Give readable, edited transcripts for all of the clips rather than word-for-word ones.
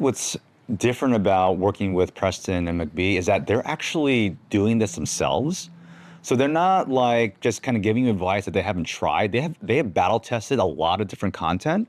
What's different about working with Preston and McBee is that they're actually doing this themselves. So they're not like just kind of giving you advice that they haven't tried. They have battle tested a lot of different content,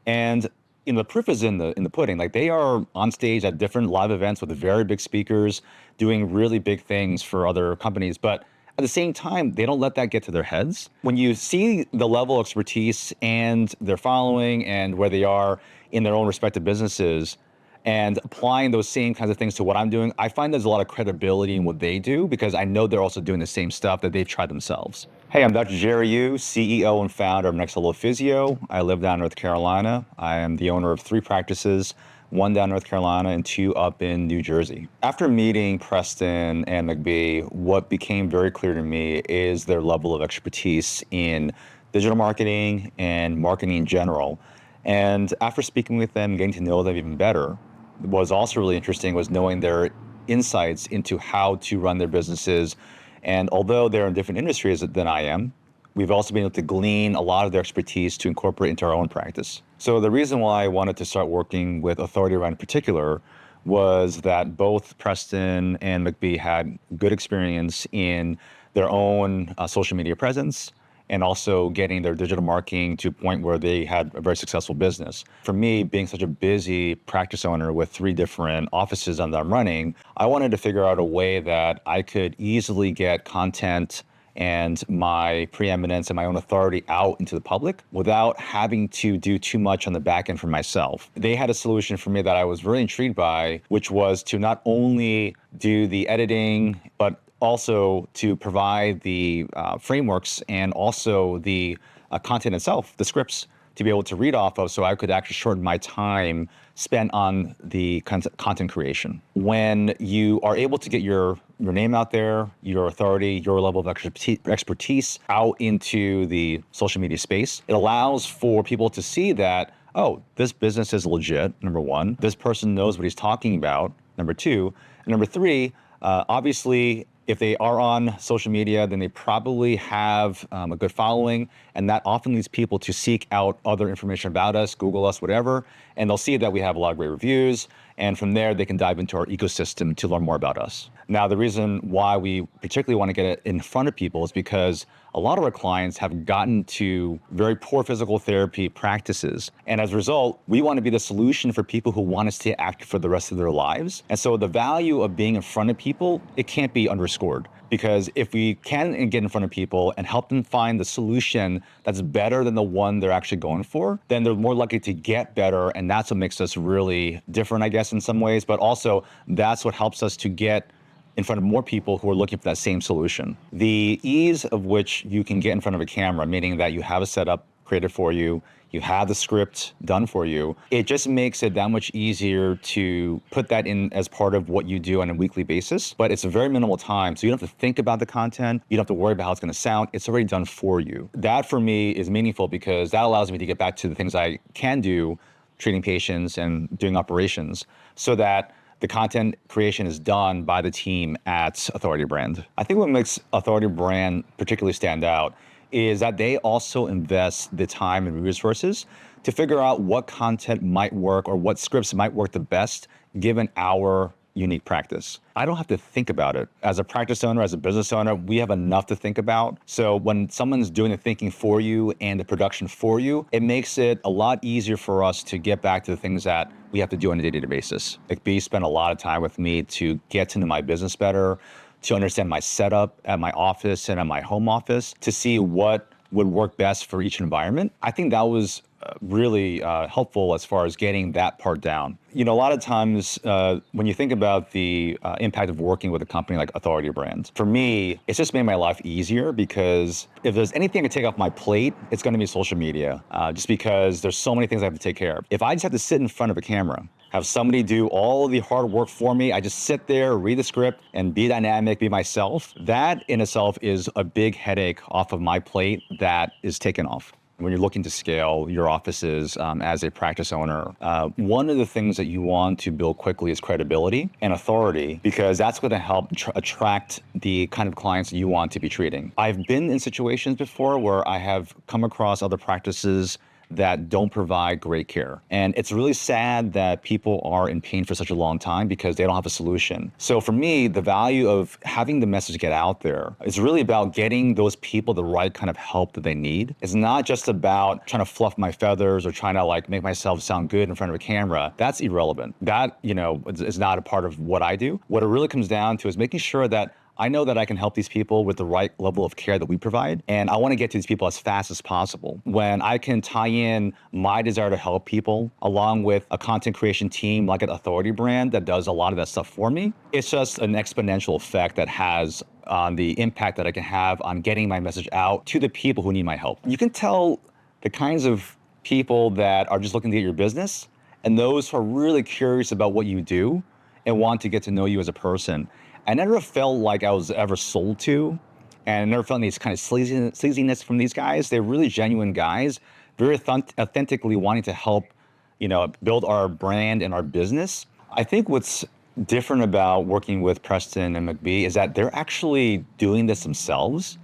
and the proof is in the pudding. Like they are on stage at different live events with very big speakers, doing really big things for other companies. But at the same time, they don't let that get to their heads. When you see the level of expertise and their following and where they are in their own respective businesses, and applying those same kinds of things to what I'm doing, I find there's a lot of credibility in what they do because I know they're also doing the same stuff that they've tried themselves. Hey, I'm Dr. Jerry Yu, CEO and founder of Next Level Physio. I live down in North Carolina. I am the owner of 3 practices, 1 down in North Carolina and 2 up in New Jersey. After meeting Preston and McBee, what became very clear to me is their level of expertise in digital marketing and marketing in general. And after speaking with them, getting to know them even better, what was also really interesting was knowing their insights into how to run their businesses. And although they're in different industries than I am, we've also been able to glean a lot of their expertise to incorporate into our own practice. So the reason why I wanted to start working with Authority Brand in particular was that both Preston and McBee had good experience in their own social media presence and also getting their digital marketing to a point where they had a very successful business. For me, being such a busy practice owner with 3 different offices that I'm running, I wanted to figure out a way that I could easily get content and my preeminence and my own authority out into the public without having to do too much on the back end for myself. They had a solution for me that I was really intrigued by, which was to not only do the editing, but also to provide the frameworks and also the content itself, the scripts, to be able to read off of so I could actually shorten my time spent on the content creation. When you are able to get your name out there, your authority, your level of expertise out into the social media space, it allows for people to see that, oh, this business is legit, number 1. This person knows what he's talking about, number 2. And number 3, obviously, if they are on social media, then they probably have a good following, and that often leads people to seek out other information about us, Google us, whatever, and they'll see that we have a lot of great reviews, and from there they can dive into our ecosystem to learn more about us. Now, the reason why we particularly want to get it in front of people is because a lot of our clients have gotten to very poor physical therapy practices. And as a result, we want to be the solution for people who want to stay active for the rest of their lives. And so the value of being in front of people, it can't be underscored. Because if we can get in front of people and help them find the solution that's better than the one they're actually going for, then they're more likely to get better. And that's what makes us really different, I guess, in some ways. But also, that's what helps us to get in front of more people who are looking for that same solution. The ease of which you can get in front of a camera, meaning that you have a setup created for you, you have the script done for you, it just makes it that much easier to put that in as part of what you do on a weekly basis. But it's a very minimal time, so you don't have to think about the content, you don't have to worry about how it's gonna sound, it's already done for you. That for me is meaningful because that allows me to get back to the things I can do, treating patients and doing operations, so that the content creation is done by the team at Authority Brand. I think what makes Authority Brand particularly stand out is that they also invest the time and resources to figure out what content might work or what scripts might work the best given our unique practice. I don't have to think about it. As a practice owner, as a business owner, we have enough to think about. So when someone's doing the thinking for you and the production for you, it makes it a lot easier for us to get back to the things that we have to do on a day-to-day basis. McBee spent a lot of time with me to get to know my business better, to understand my setup at my office and at my home office, to see what would work best for each environment. I think that was really helpful as far as getting that part down. You know, a lot of times when you think about the impact of working with a company like Authority Brand, for me, it's just made my life easier because if there's anything to take off my plate, it's going to be social media, just because there's so many things I have to take care of. If I just have to sit in front of a camera, have somebody do all the hard work for me, I just sit there, read the script, and be dynamic, be myself, that in itself is a big headache off of my plate that is taken off. When you're looking to scale your offices as a practice owner, one of the things that you want to build quickly is credibility and authority, because that's going to help attract the kind of clients you want to be treating. I've been in situations before where I have come across other practices that don't provide great care. And it's really sad that people are in pain for such a long time because they don't have a solution. So for me, the value of having the message get out there is really about getting those people the right kind of help that they need. It's not just about trying to fluff my feathers or trying to like make myself sound good in front of a camera. That's irrelevant. That, is not a part of what I do. What it really comes down to is making sure that I know that I can help these people with the right level of care that we provide. And I want to get to these people as fast as possible. When I can tie in my desire to help people along with a content creation team like an Authority brand that does a lot of that stuff for me, it's just an exponential effect that has on the impact that I can have on getting my message out to the people who need my help. You can tell the kinds of people that are just looking to get your business and those who are really curious about what you do and want to get to know you as a person. I never felt like I was ever sold to, and I never felt any kind of sleaziness from these guys. They're really genuine guys, very authentically wanting to help, build our brand and our business. I think what's different about working with Preston and McBee is that they're actually doing this themselves.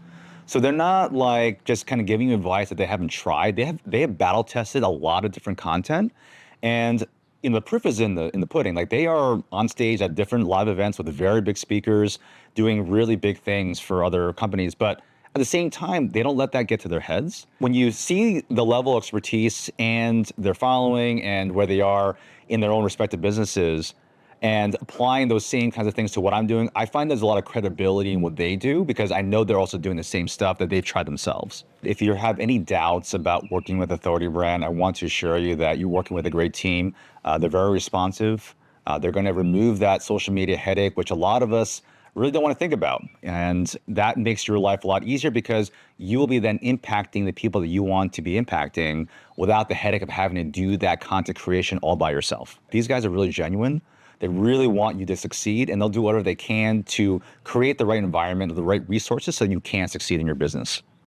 So they're not like just kind of giving you advice that they haven't tried. They have battle tested a lot of different content, and the proof is in the pudding. Like they are on stage at different live events with very big speakers, doing really big things for other companies. But at the same time, they don't let that get to their heads. When you see the level of expertise and their following and where they are in their own respective businesses, and applying those same kinds of things to what I'm doing, I find there's a lot of credibility in what they do because I know they're also doing the same stuff that they've tried themselves. If you have any doubts about working with Authority Brand, I want to assure you that you're working with a great team. They're very responsive. They're going to remove that social media headache, which a lot of us really don't want to think about. And that makes your life a lot easier because you will be then impacting the people that you want to be impacting without the headache of having to do that content creation all by yourself. These guys are really genuine. They really want you to succeed, and they'll do whatever they can to create the right environment or the right resources so you can succeed in your business.